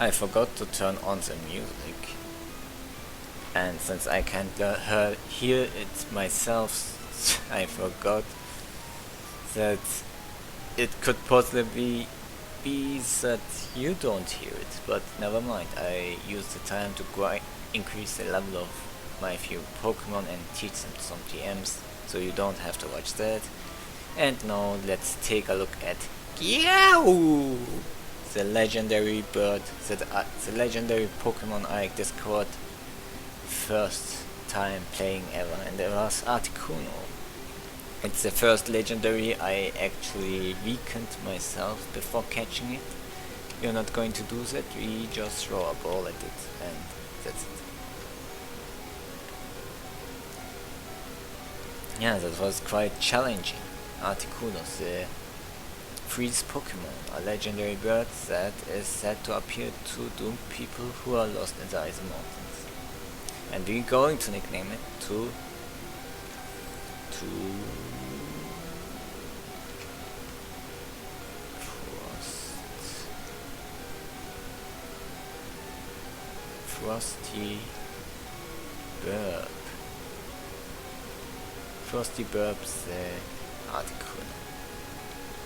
I forgot to turn on the music, and since I can't hear it myself, I forgot that it could possibly be that you don't hear it, but never mind. I used the time to increase the level of my few Pokemon and teach them some TMs, so you don't have to watch that. And now let's take a look at Meow, the legendary bird, the legendary Pokemon I discovered first time playing ever, and it was Articuno. It's the first legendary I actually weakened myself before catching it. We're not going to do that, we just throw a ball at it and that's it. Yeah, that was quite challenging. Articuno, the freeze Pokemon, a legendary bird that is said to appear to doom people who are lost in the ice mountains. And we're going to nickname it to Frosty Burp. Frosty Burp's Articuno.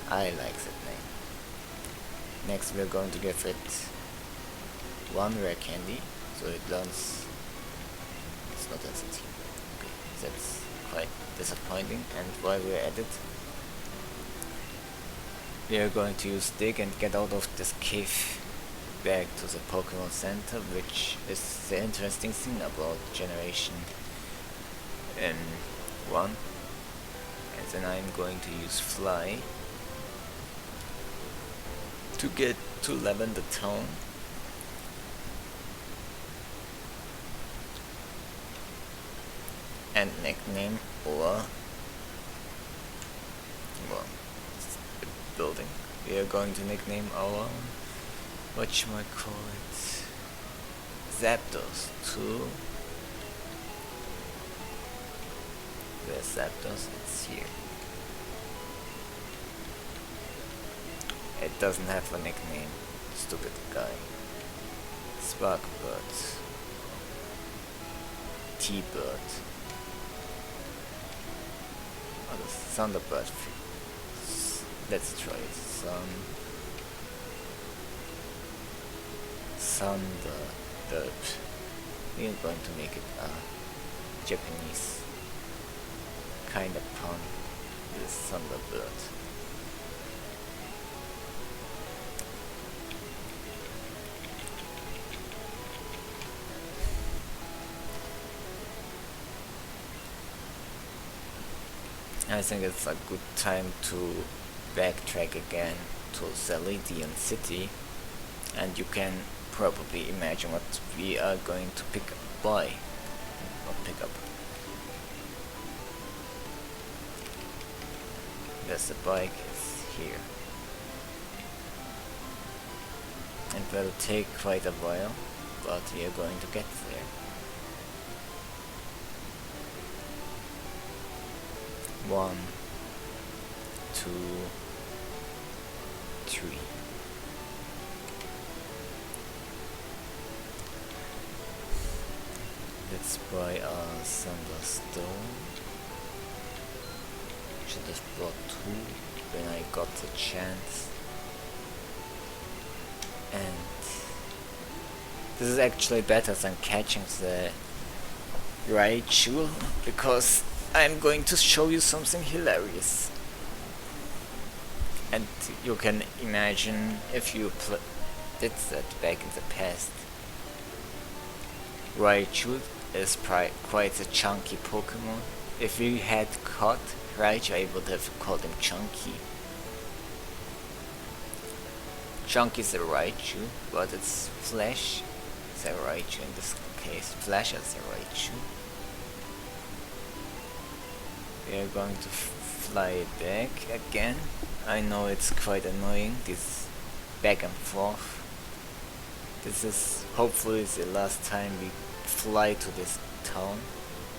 I like that name. Next we're going to give it one rare candy, so it learns it's not sensitive. Okay, that's quite disappointing, and while we're at it, we are going to use Dig and get out of this cave back to the Pokemon Center, which is the interesting thing about Generation 1. And then I'm going to use Fly to get to Lavender Town. And nickname or building. We are going to nickname our whatchamacallit, Zapdos to where's Zapdos? It's here. It doesn't have a nickname, stupid guy. Sparkbird, T-Bird, oh, the Thunderbird. Let's try some Thunderbird. We are going to make it a Japanese kind of pun, this Thunderbird. I think it's a good time to backtrack again to Cerulean City, and you can probably imagine what we are going to pick up. There's the bike, it's here. And it will take quite a while, but we are going to get there. 1, 2, 3. Let's buy a Thunderstone. Should have bought 2 when I got the chance. And this is actually better than catching the Raichu, because I'm going to show you something hilarious. And you can imagine if you did that back in the past. Raichu is quite a chunky Pokemon. If we had caught Raichu, I would have called him Chunky. Chunky is a Raichu, but it's Flash is a Raichu in this case. Flash is a Raichu. We are going to fly it back again. I know it's quite annoying, this back and forth. This is hopefully the last time we fly to this town.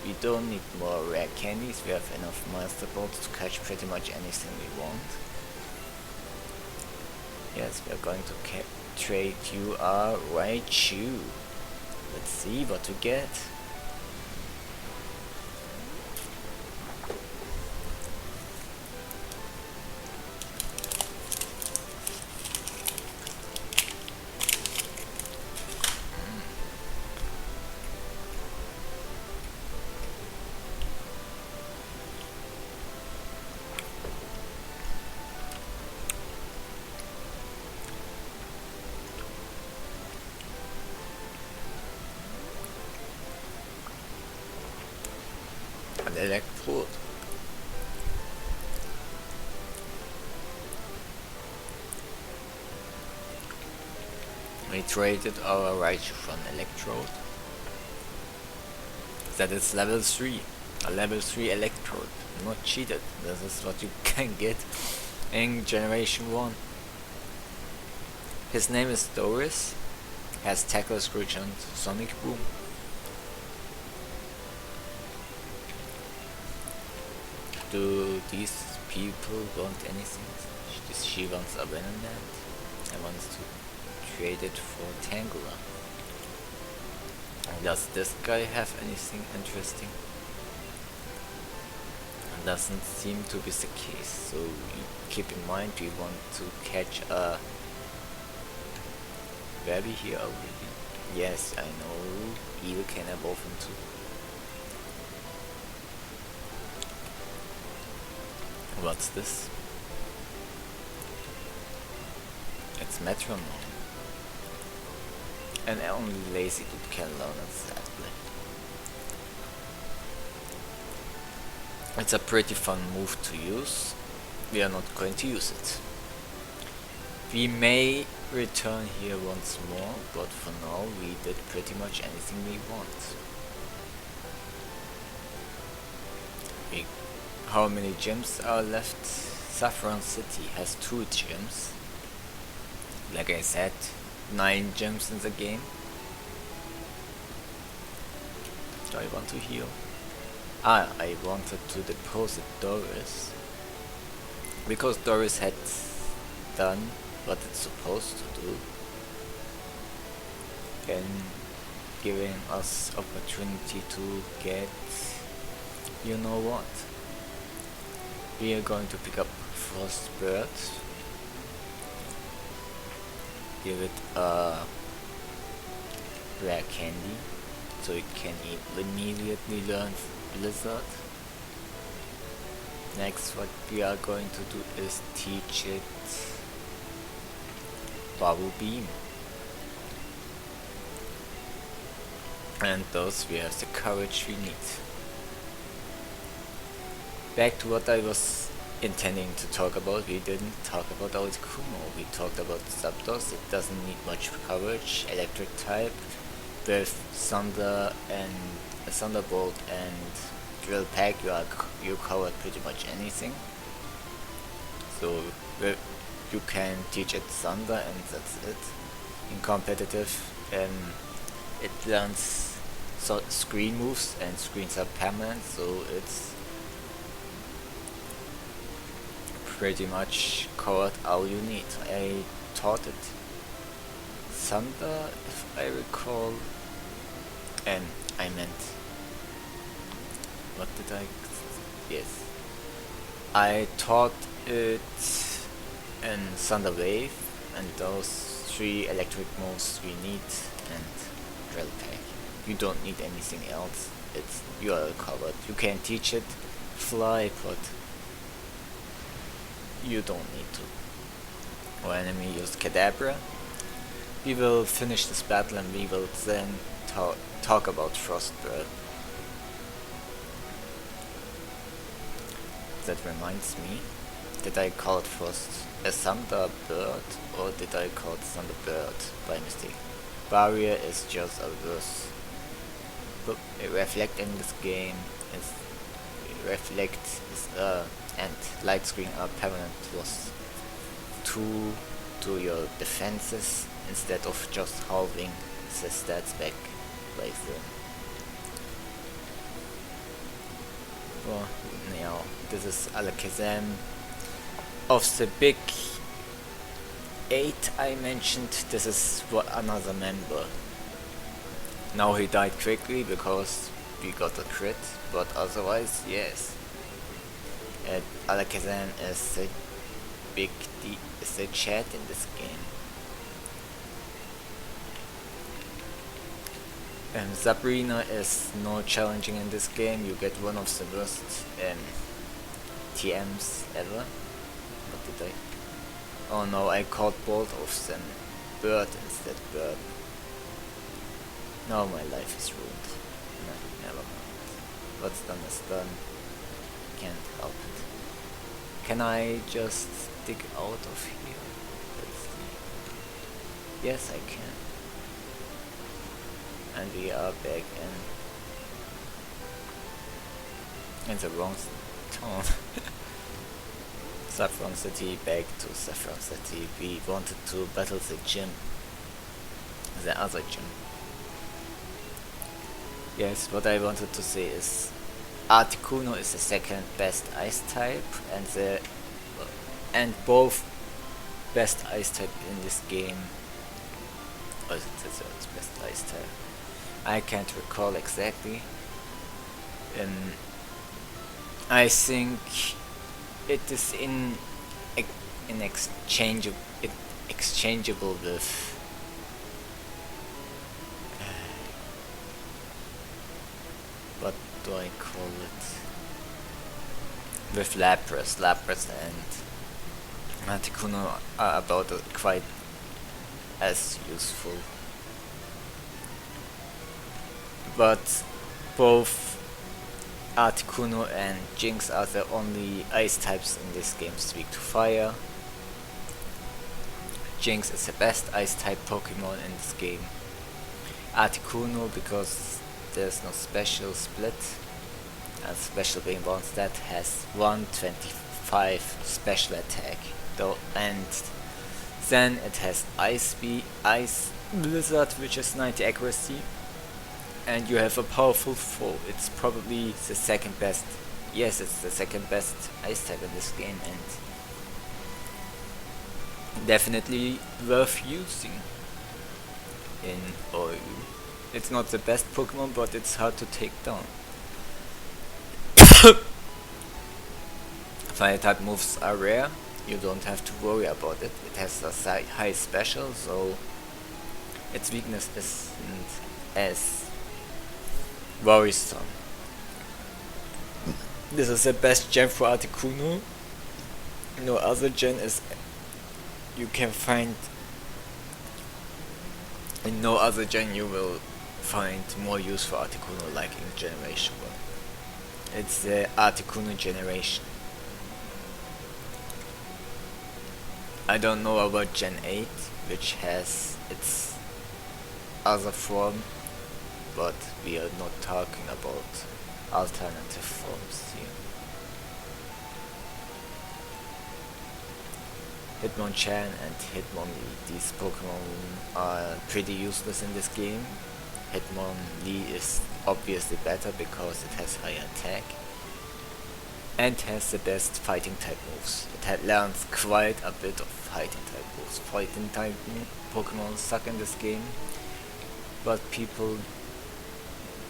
We don't need more rare candies, we have enough Master Balls to catch pretty much anything we want. Yes, we are going trade you a Raichu. Let's see what we get. An Electrode. We traded our Raichu for an Electrode. That is level 3. A level 3 Electrode. Not cheated. This is what you can get in Generation 1. His name is Doris. Has Tackle, Screech and Sonic Boom. Do these people want anything? She wants a Venonat. I want to trade it for Tangela. Does this guy have anything interesting? Doesn't seem to be the case, so keep in mind we want to catch a... Were we here already? Yes, I know. Evil can evolve into... What's this? It's Metronome. And only lazy dude can learn it, sadly. It's a pretty fun move to use. We are not going to use it. We may return here once more, but for now we did pretty much anything we want. How many gyms are left? Saffron City has 2 gyms. Like I said, 9 gyms in the game. Do I want to heal? Ah, I wanted to deposit Doris. Because Doris had done what it's supposed to do. And giving us opportunity to get... you know what? We are going to pick up Frostbird. Give it a rare candy, so it can immediately learn Blizzard. Next, what we are going to do is teach it Bubble Beam. And thus we have the courage we need. Back to what I was intending to talk about. We didn't talk about our Kumo. We talked about Zapdos. It doesn't need much coverage. Electric type with Thunder and a Thunderbolt and Drill Pack. You covered pretty much anything. So you can teach it Thunder and that's it. In competitive, it learns screen moves and screens are permanent, so it's pretty much covered all you need. I taught it Thunder, if I recall, and I meant, what did I, yes, I taught it in Thunder Wave and those 3 electric moves we need and Drill Pack. You don't need anything else, you are covered. You can teach it Fly, but you don't need to. Our enemy used Kadabra. We will finish this battle and we will then talk about Frostbird. That reminds me, did I call it a Thunderbird or did I call it Thunderbird by mistake? Barrier is just a worse. Look, Reflect in this game is Reflect is and Light Screen are permanent plus 2 to your defenses instead of just halving the stats back like the... Well, now this is Alakazam of the big 8 I mentioned, this is another member. Now he died quickly because we got a crit, but otherwise, yes. Alakazam is a is a chat in this game. Sabrina is no challenging in this game. You get one of the worst TMs ever. What did I? Oh no, I called both of them bird instead bird. Now my life is ruined. No, never mind. What's done is done. Can't help it. Can I just dig out of here? Let's see. Yes, I can. And we are back in the wrong town. Saffron City, back to Saffron City. We wanted to battle the gym. The other gym. Yes, what I wanted to say is Articuno is the second best ice type, and both best ice type in this game. Or is it the third best ice type? I can't recall exactly. I think it is exchangeable with what do I call it? With Lapras. Lapras and Articuno are about quite as useful. But both Articuno and Jinx are the only ice types in this game weak to fire. Jinx is the best ice type Pokemon in this game. Articuno, because there's no special split, and special being one stat, has 125 special attack, and then it has Ice Blizzard, which is 90 accuracy. And you have a powerful foe. It's probably the second best. Yes, it's the second best ice type in this game, and definitely worth using in OU. It's not the best Pokemon, but it's hard to take down. Fire type moves are rare. You don't have to worry about it. It has a high special, so its weakness isn't as worrisome. This is the best gen for Articuno. No other gen is you can find. In no other gen you will find more use for Articuno like in Generation 1. It's the Articuno generation. I don't know about Gen 8, which has its other form, but we are not talking about alternative forms here. Hitmonchan and Hitmonlee, these Pokemon are pretty useless in this game. Hitmonlee is obviously better because it has higher attack and has the best fighting type moves. It learns quite a bit of fighting type moves. Fighting type Pokemon suck in this game, but people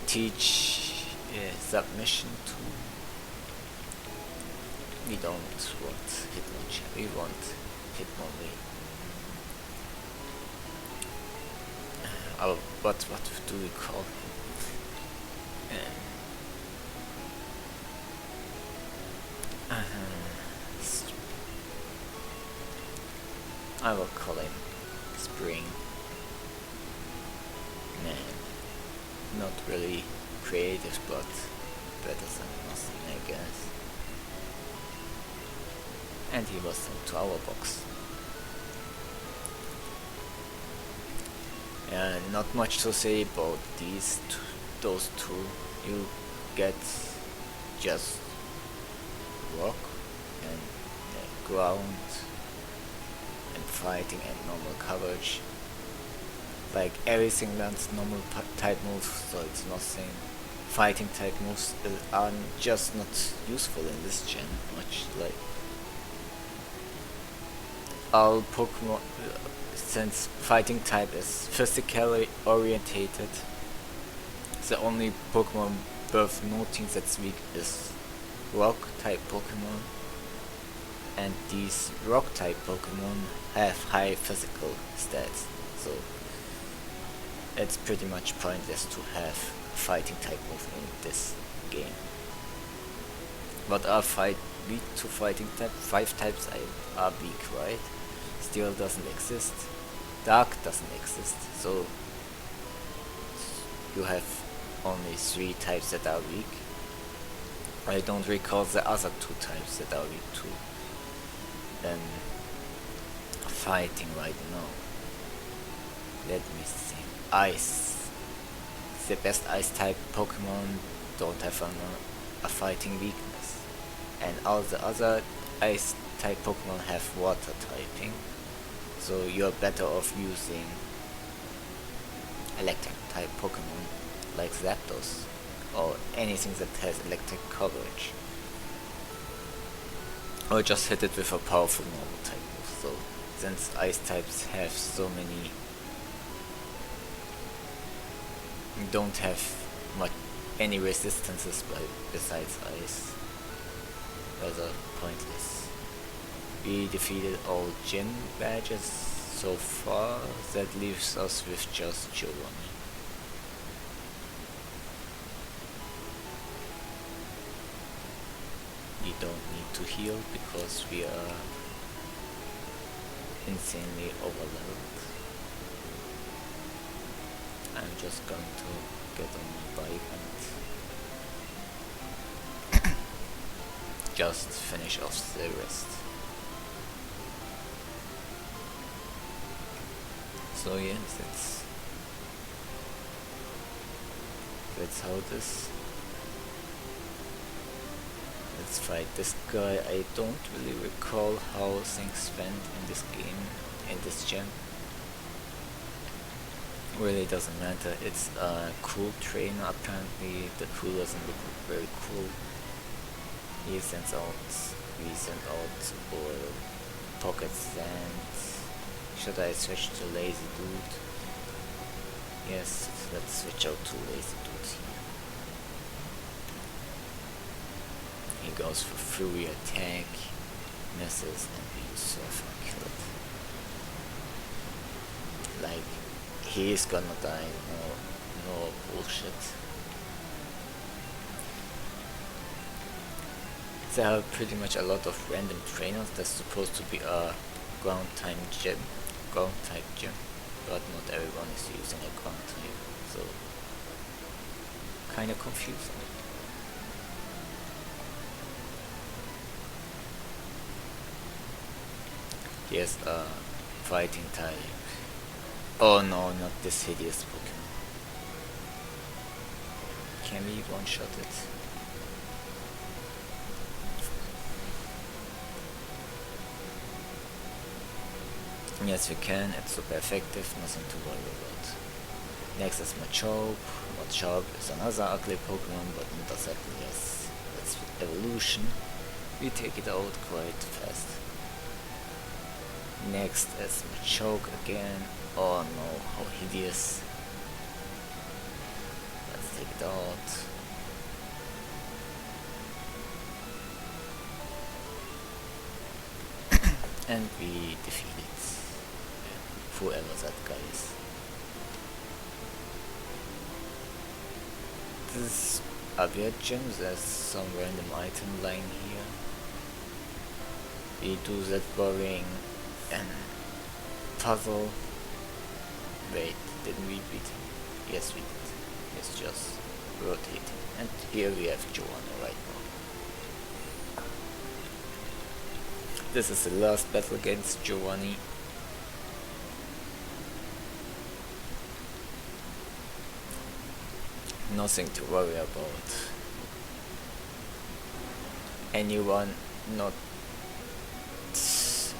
teach submission to. We don't want Hitmonchan, we want Hitmonlee. What do we call him? I will call him Spring. Man, not really creative, but better than nothing, I guess. And he was sent to our box. Not much to say about those two. You get just rock and ground and fighting and normal coverage. Like everything learns normal type moves, so it's nothing. Fighting type moves are just not useful in this gen much. Like all Pokemon, since fighting type is physically orientated, the only Pokemon worth noting that's weak is rock type Pokemon, and these rock type Pokemon have high physical stats, so it's pretty much pointless to have fighting type move in this game. What are weak to fighting type? 5 types are weak, right? Steel doesn't exist, Dark doesn't exist, so you have only 3 types that are weak. I don't recall the other 2 types that are weak to fighting right now. Let me think. Ice. The best ice type Pokemon don't have a fighting weakness, and all the other ice type Pokemon have water typing, so you're better off using electric type Pokemon like Zapdos or anything that has electric coverage, or just hit it with a powerful normal type move. So since ice types have so many, don't have any resistances besides ice, rather pointless. We defeated all gym badges so far, that leaves us with just Giovanni. We don't need to heal because we are insanely overleveled. I'm just going to get on my bike and just finish off the rest. So yes, that's how this. Let's fight this guy. I don't really recall how things went in this game, in this gem. Really doesn't matter. It's a cool trainer apparently. The tool doesn't look very cool. We send out or Pocketsand. Should I switch to Lazy Dude? Yes, let's switch out to Lazy Dude here. He goes for Fury Attack, misses, and we use Surf and kill it. Like, he is gonna die, no bullshit. There are pretty much a lot of random trainers. That's supposed to be a ground type gym, but not everyone is using a ground type, so kinda confusing. Here's a fighting type. Oh no, not this hideous Pokemon. Can we one-shot it? Yes, we can. It's super effective, nothing to worry about. Next is Machop. Machop is another ugly Pokemon, but not as ugly as its evolution. We take it out quite fast. Next is Machop again. Oh no, how hideous. Let's take it out. And we defeat it. Whoever that guy is. This is a weird gym. There's some random item lying here. We do that boring puzzle. Wait, didn't we beat him? Yes, we did. It's just rotating. And here we have Giovanni right now. This is the last battle against Giovanni. Nothing to worry about. Anyone not...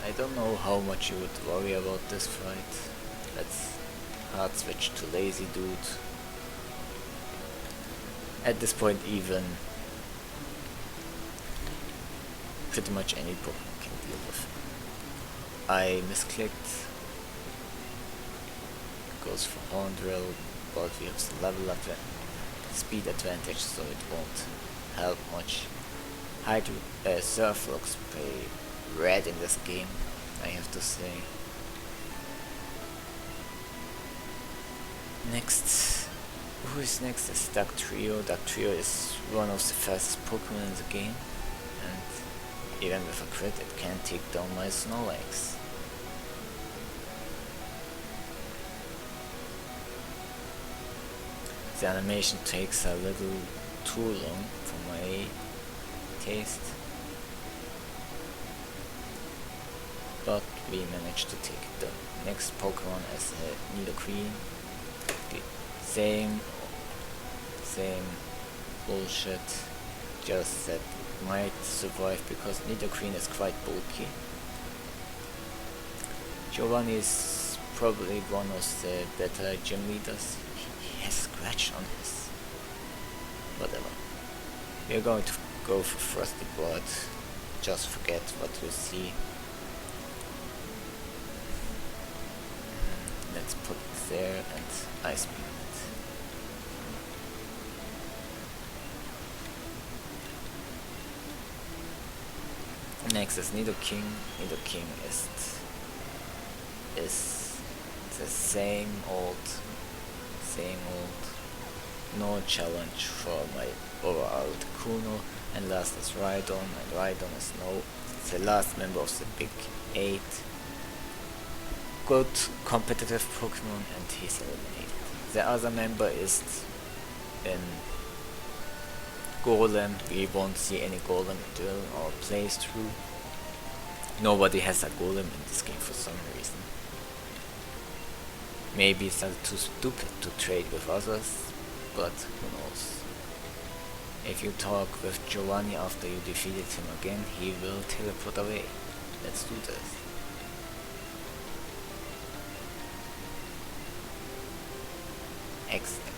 I don't know how much you would worry about this fight. Let's hard switch to Lazy Dude. At this point even pretty much any Pokemon can deal with. I misclicked. Goes for Horn Drill, but we have the level speed advantage, so it won't help much. Surf looks pretty red in this game, I have to say. Next, who is next is Dux Trio. Dux Trio is one of the fastest Pokemon in the game, and even with a crit it can take down my Snorlax. The animation takes a little too long for my taste, but we managed to take it down. Next Pokemon is Nidoking. The same bullshit, just that might survive because Nidoking is quite bulky. Giovanni is probably one of the better gym leaders. He has scratch on his whatever. We are going to go for Frosty Board. Just forget what you see. Let's put it there and Ice Beam it. Next is Nidoking. Nidoking is the same old, no challenge for my overall Kuno. And last is Rhydon, and Rhydon is the last member of the Big 8. Good competitive Pokemon, and he's eliminated. The other member is in Golem. We won't see any Golem during our playthrough. Nobody has a Golem in this game for some reason. Maybe they're too stupid to trade with others, but who knows. If you talk with Giovanni after you defeated him again, he will teleport away. Let's do this. Excellent.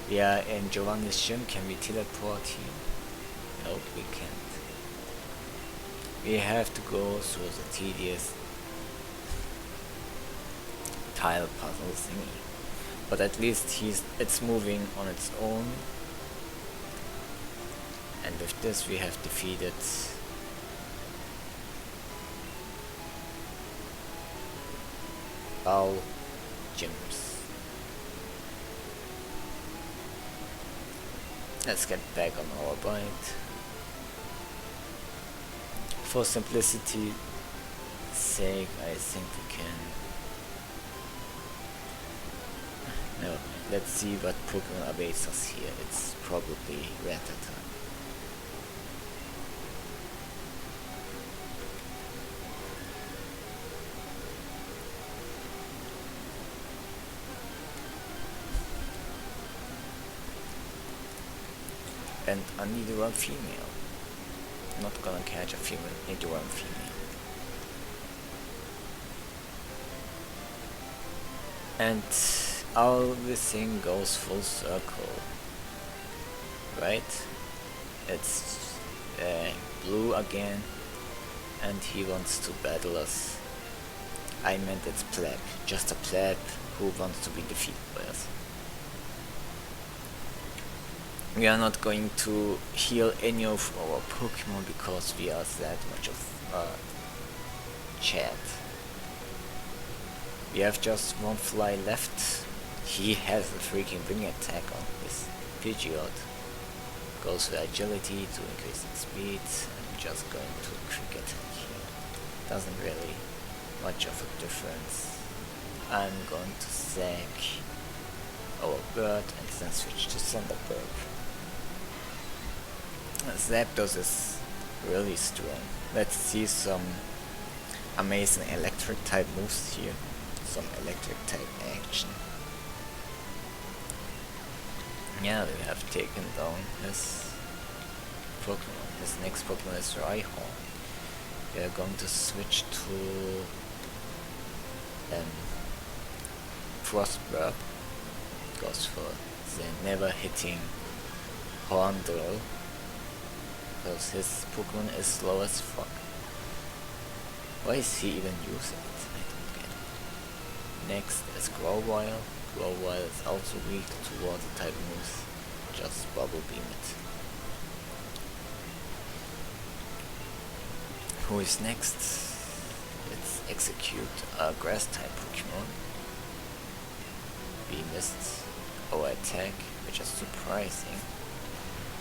We are in Giovanni's gym. Can we teleport here? Nope, we can't. We have to go through the tedious tile puzzle thingy. But at least it's moving on its own. And with this we have defeated all gyms. Let's get back on our bike. For simplicity's sake, I think we can. No, let's see what Pokemon awaits us here. It's probably Rattata. And a Nidoran female. Not gonna catch a female Nidoran female. And everything goes full circle, right? It's blue again, and he wants to battle us. I meant it's pleb, just a pleb who wants to be defeated by us. We are not going to heal any of our Pokemon because we are that much of Chad. We have just one fly left. He has a freaking wing attack on his Pidgeot. Goes for agility to increase its speed. I'm just going to quick attack here. Doesn't really much of a difference. I'm going to sack our bird and then switch to Thunderbird. Zapdos is really strong. Let's see some amazing electric type moves here. Some electric type action. Yeah, we have taken down his Pokemon. His next Pokemon is Raichu. We are going to switch to Frostburp. Goes for the never hitting Hornbill, because his Pokemon is slow as fuck. Why is he even using it? I don't get it. Next is Growlithe. Growlithe is also weak to water type moves. Just Bubble Beam it. Who is next? Let's execute a grass type Pokemon. We missed our attack, which is surprising,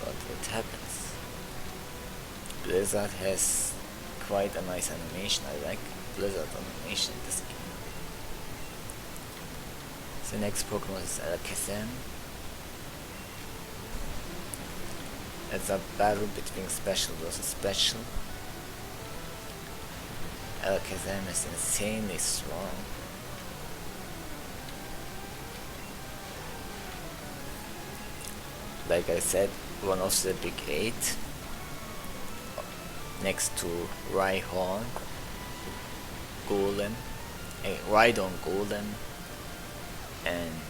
but it happens. Blizzard has quite a nice animation. I like Blizzard animation in this game. The next Pokemon is Relicanth. It's a battle between special versus special. Relicanth is insanely strong. Like I said, one of the big 8. Next to Rhyhorn, Golem, Rhydon Golem, and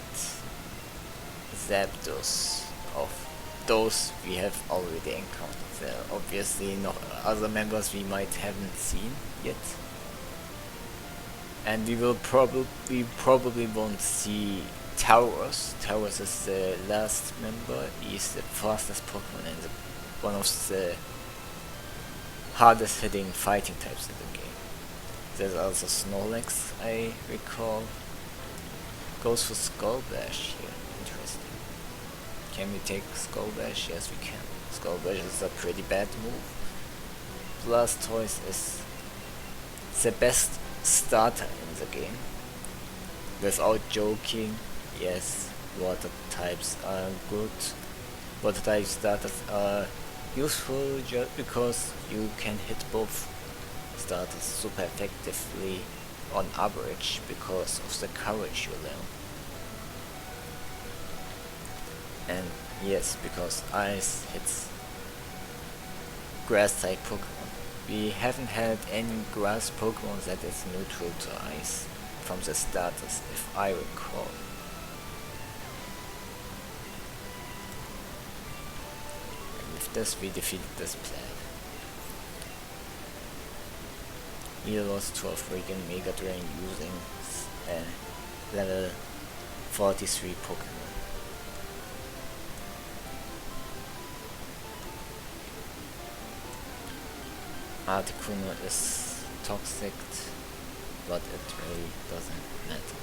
Zapdos. Of those we have already encountered. There are obviously no other members we might haven't seen yet. And we will probably won't see Tauros. Tauros is the last member. He's the fastest Pokemon and one of the hardest hitting fighting types in the game. There's also Snorlax, I recall. Goes for Skull Bash here. Interesting. Can we take Skull Bash? Yes, we can. Skull Bash is a pretty bad move. Blastoise is the best starter in the game. Without joking, yes, water types are good. Water type starters are useful just because you can hit both starters super effectively on average because of the courage you learn. And yes, because ice hits grass type Pokemon. We haven't had any grass Pokemon that is neutral to ice from the starters, if I recall. And with this we defeated this plague. He lost to a freaking Mega Drain using level 43 Pokemon. Articuno is toxic, but it really doesn't matter.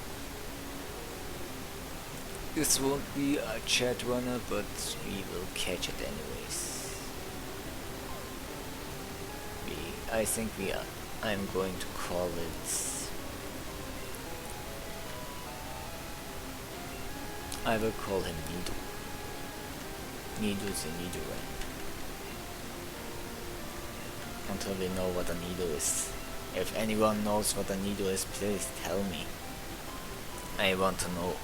This won't be a Chadrunner, but we will catch it anyways. I think I'm going to call it... I will call him Nido. Nido is a Nidorina. Until we know what a Nido is. If anyone knows what a Nido is, please tell me. I want to know.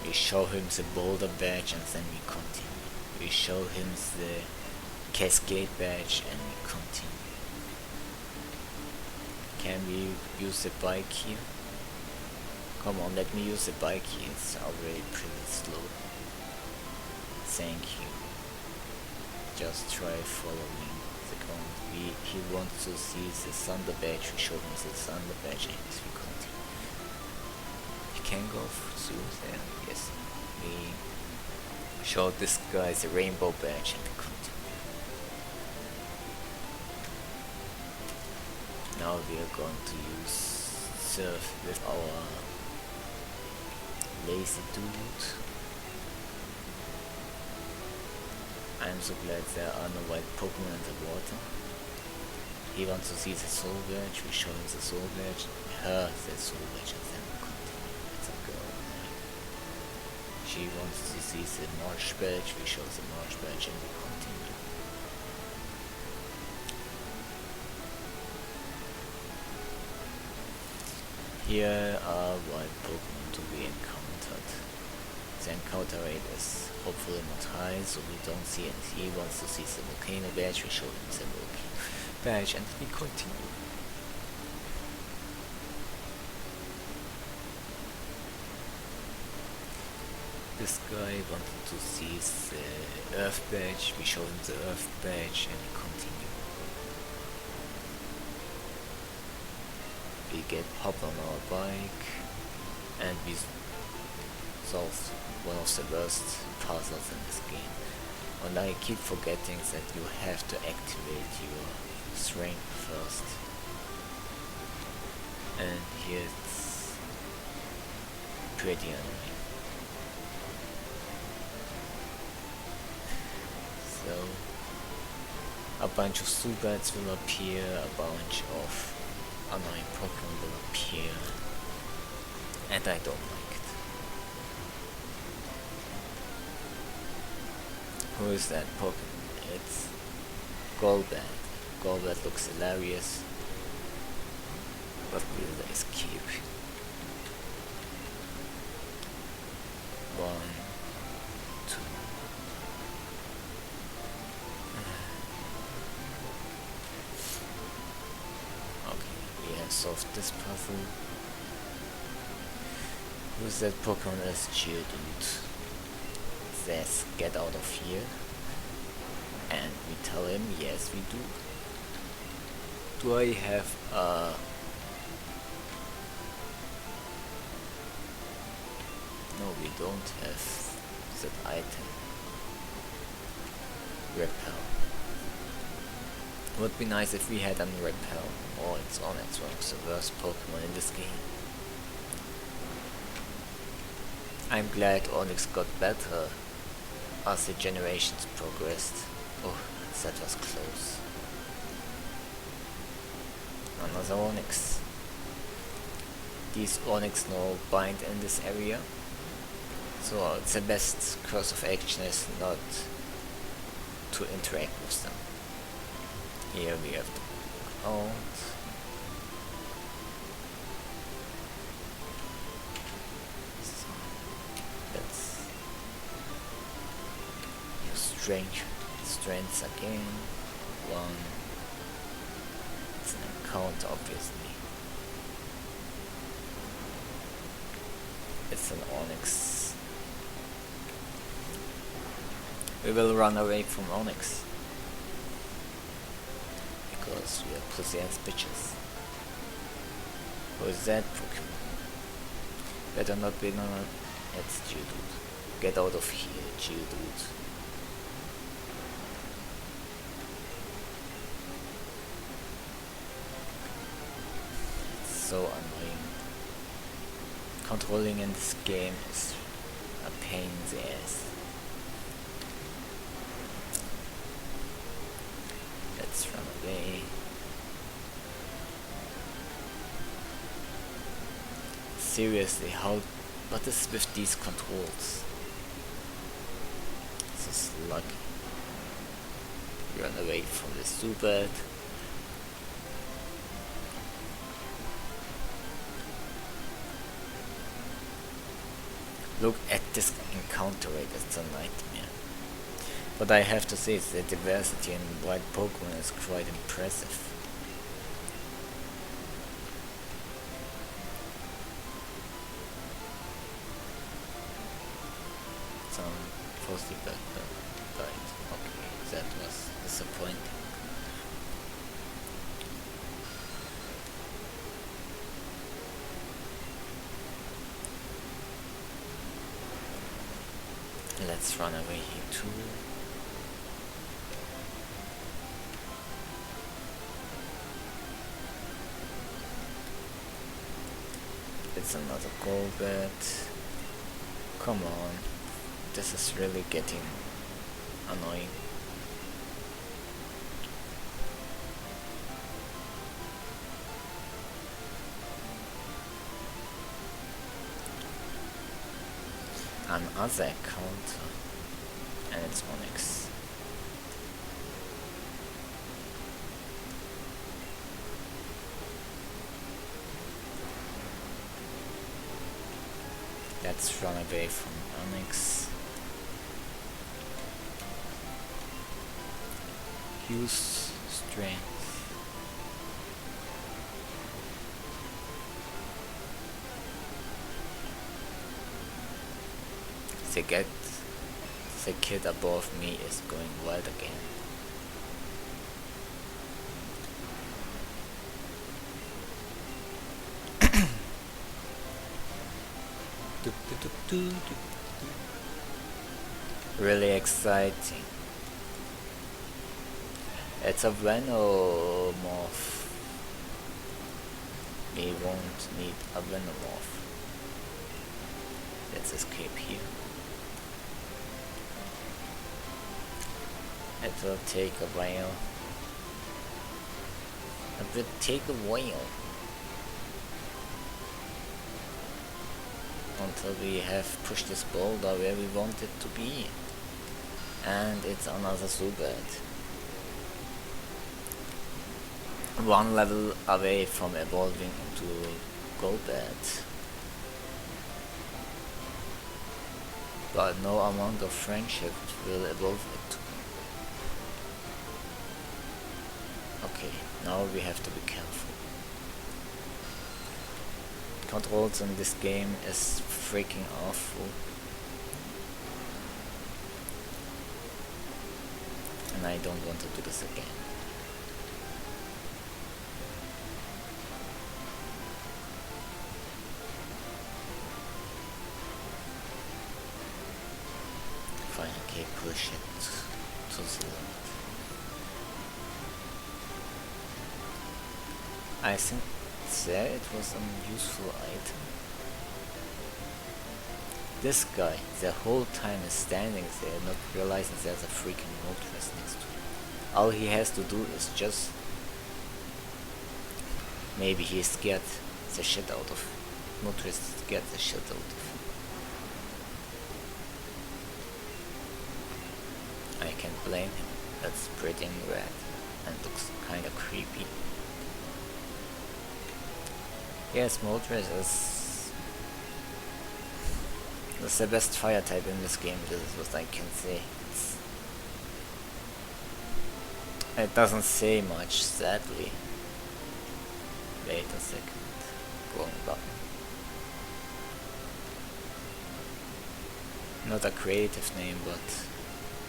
We show him the Boulder Badge and then we continue. We show him the Cascade Badge and we continue. Can we use the bike here? Come on, let me use the bike here. It's already pretty slow. Thank you. Just try following the command. He wants to see the Thunder Badge. We show him the Thunder Badge and we continue. He can go through there. Yes. We show this guy the Rainbow Badge and we continue. Now we are going to use Surf with our Lazy Dude. I'm so glad there are no white Pokemon in the water. He wants to see the Soul Badge, we show him the Soul Badge, her the Soul Badge, and then we continue. It's a girl. She wants to see the March Badge, we show the March Badge, and we continue. Here are wild Pokemon to be encountered. The encounter rate is hopefully not high, so we don't see it. He wants to see the Volcano Badge, we show him the Volcano Badge and we continue. This guy wanted to see the Earth badge, we showed him the Earth badge and we continue. We get hopped on our bike and we solved one of the worst puzzles in this game. And I keep forgetting that you have to activate your strength first. And here it's pretty annoying. So a bunch of Zubats will appear, a bunch of annoying Pokemon will appear, and I don't like it. Who is that Pokemon? It's Golbat. Golbat looks hilarious, but will escape. 1, 2. Okay, we have solved this puzzle. Who's that Pokemon? Is Geodude. Says get out of here, and we tell him yes we do. Do I have no, we don't have that item. Repel. Would be nice if we had a Repel. Oh, it's on its one of the worst Pokemon in this game. I'm glad Onix got better as the generations progressed. Oh, that was close. Another Onix. These Onix now bind in this area. So the best course of action is not to interact with them. Here we have to go out. So let's use strengths again. 1. It's an encounter, obviously. It's an Onix. We will run away from Onix because we are pussy-ass bitches. Who is that Pokemon? Better not be known. It's Geodude. Get out of here, Geodude. It's so annoying. Controlling in this game is a pain in the ass. Let's run away. Seriously, what is with these controls? This is lucky. Run away from the Zubat. Look at this encounter rate, it's a nightmare. But I have to say, the diversity in wild Pokemon is quite impressive. Some Frosty died. Okay, that was disappointing. Let's run away here too. It's another Golbat. Come on. This is really getting annoying. Another encounter, and it's Onix. Let's run away from Onix. Use strength. the kid above me is going wild again. Really exciting. It's a Venomoth. We won't need a Venomoth. Let's escape here. It will take a while. It will take a while until we have pushed this boulder where we want it to be. And it's another Zubat. One level away from evolving into Golbat. But no amount of friendship will evolve it. Okay, now we have to be careful. Controls in this game is freaking awful. And I don't want to do this again. Fine, okay, push it to the limit. I think there it was a useful item. This guy the whole time is standing there, not realizing there's a freaking Moltres next to him. All he has to do is just... Maybe he's scared the shit out of... Moltres scared the shit out of him. I can't blame him. That's pretty red and looks kinda creepy. Yes, Moltres is the best fire type in this game, this is what I can say. It doesn't say much, sadly. Wait a second. Wrong button. Not a creative name, but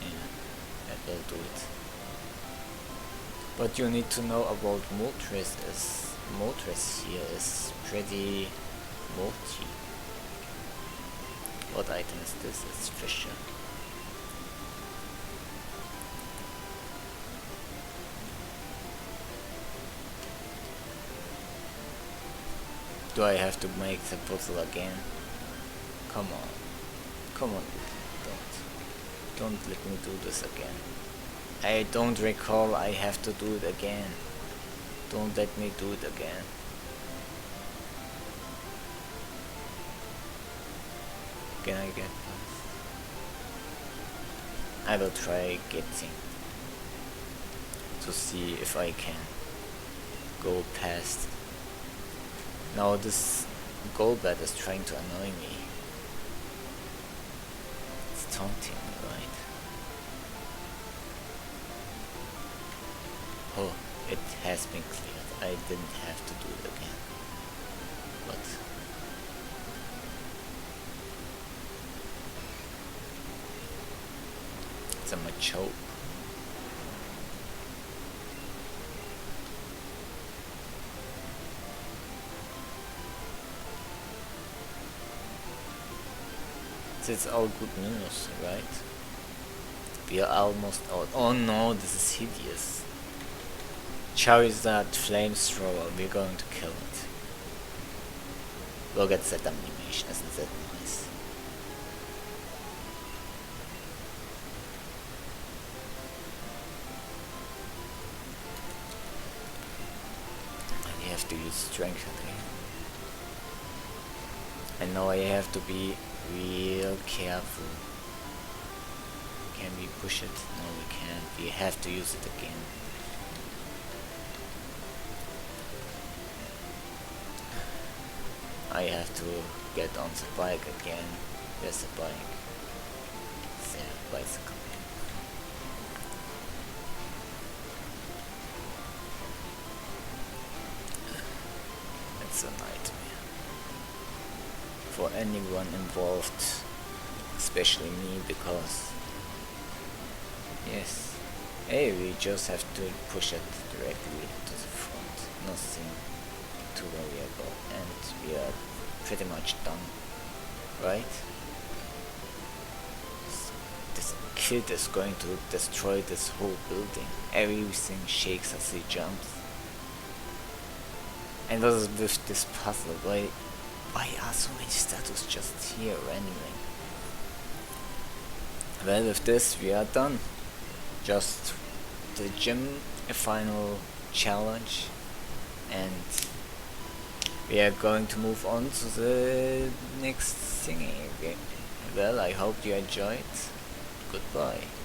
yeah, I will do it. What you need to know about Moltres is Moltres here is pretty multi. What item is this? It's Fisher. Do I have to make the puzzle again? Come on. Come on, don't let me do this again. I don't recall I have to do it again. Don't let me do it again. Can I get past? I will try getting to see if I can go past. Now this Golbat is trying to annoy me. It's taunting me, right? Oh, it has been cleared. I didn't have to do it again. But it's a Machoke. It's all good news, right? We are almost out. Oh no, this is hideous. Charizard Flamethrower, we're going to kill it. Look at that animation, isn't that nice? I have to use strength again. And now I have to be real careful. Can we push it? No, we can't. We have to use it again. I have to get on the bike again. There's a bike. There, bicycle. It's a nightmare for anyone involved especially me, because yes, hey, we just have to push it directly to the front, nothing to worry about, and we are pretty much done, right? This kid is going to destroy this whole building. Everything shakes as he jumps. And what is with this puzzle? Why are so many statues just here randomly? Well, with this we are done. Just the gym, a final challenge, and we are going to move on to the next thingy. Well, I hope you enjoyed. Goodbye.